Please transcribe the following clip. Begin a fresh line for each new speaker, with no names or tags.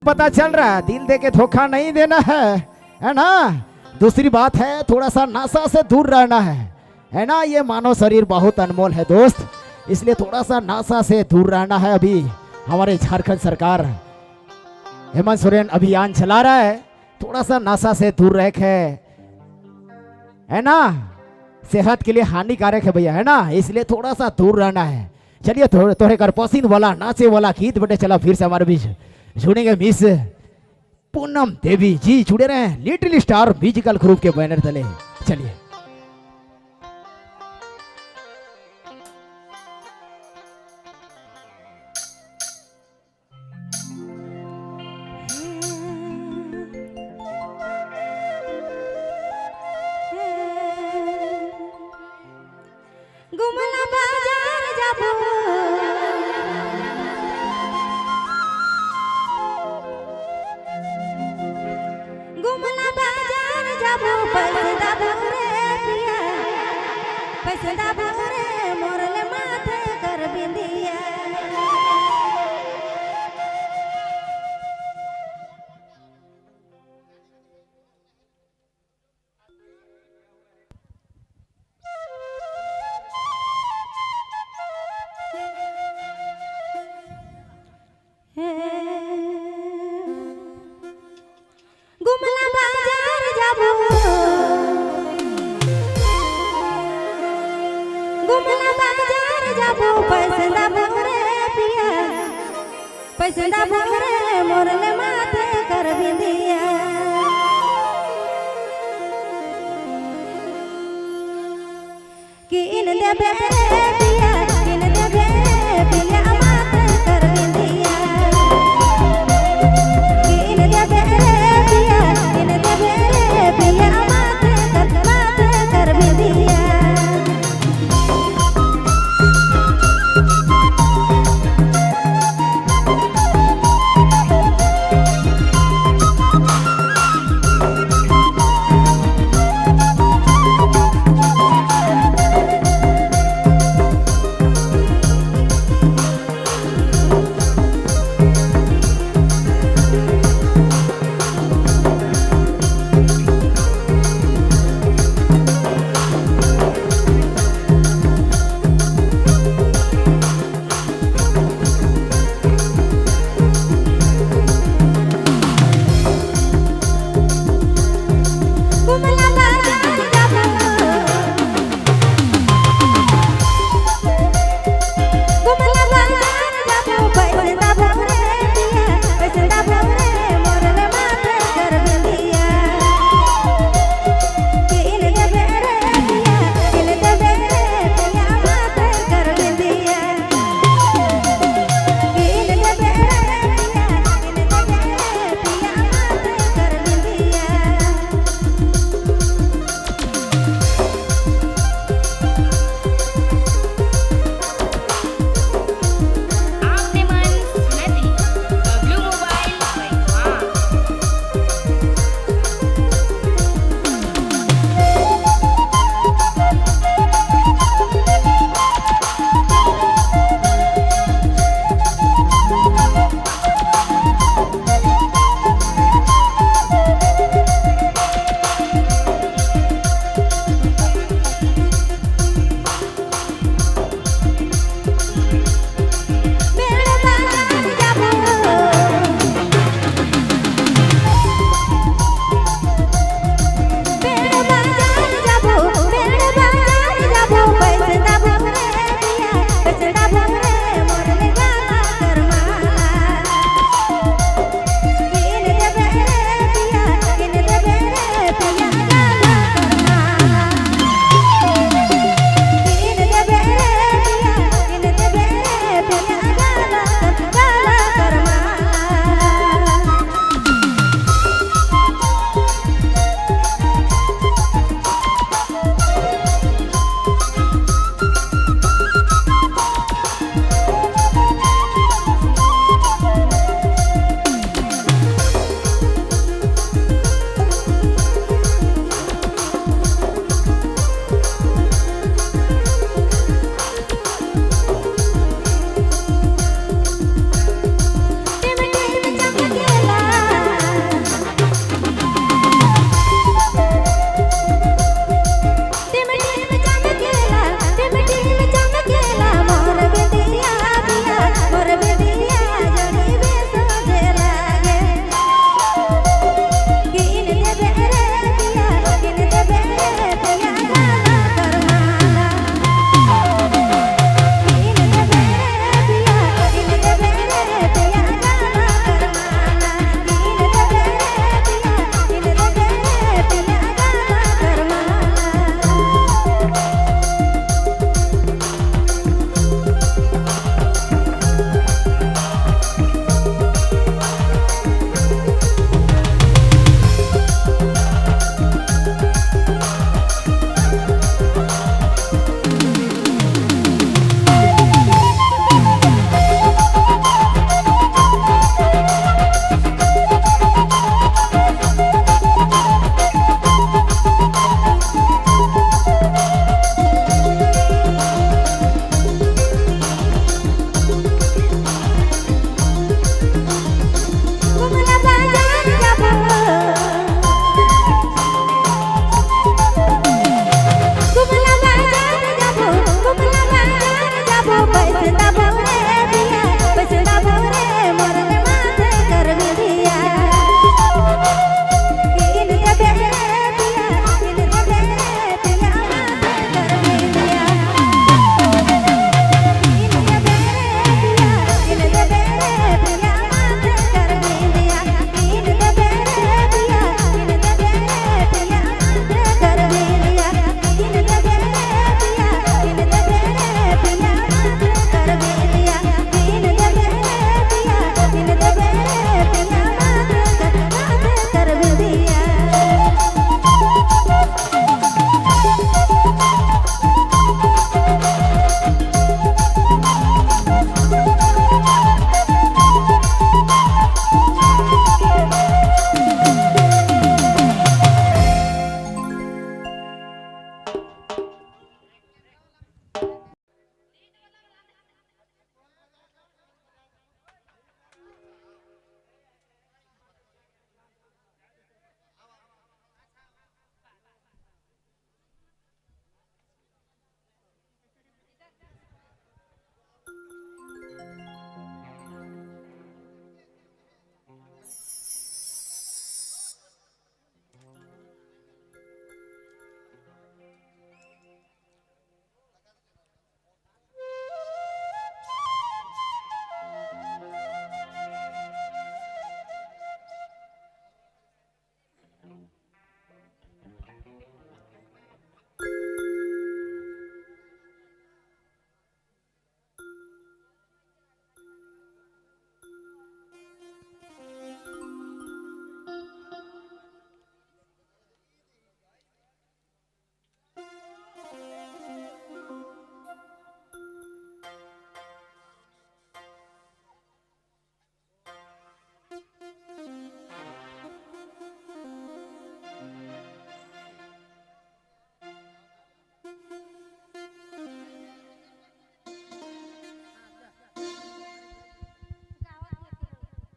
पता चल रहा है दिल दे के धोखा नहीं देना है ना। दूसरी बात है थोड़ा सा नशा से दूर रहना है ना। ये मानव शरीर बहुत अनमोल है दोस्त, इसलिए थोड़ा सा नशा से दूर रहना है। अभी हमारे झारखंड सरकार हेमंत सोरेन अभियान चला रहा है, थोड़ा सा नशा से दूर रह है ना। सेहत के लिए हानिकारक है भैया, है ना, इसलिए थोड़ा सा दूर रहना है। चलिए थोड़े कर पसीन वाला नाचे वाला गीत बेटे चला फिर से हमारे बीच जुड़ेंगे मिस पूनम देवी जी, जुड़े रहे हैं लिटिल स्टार म्यूजिकल ग्रुप के बैनर तले। चलिए
गुमला बाजार जाबो गुमला बाजार जाबो पैसे दाबो रे पिया पैसे दाबो रे मोरले माथे कर बिंदिया गुमला बाजार जाबो गुमला बाजार जाबो पैसे दाबो रे पिया पैसे दाबो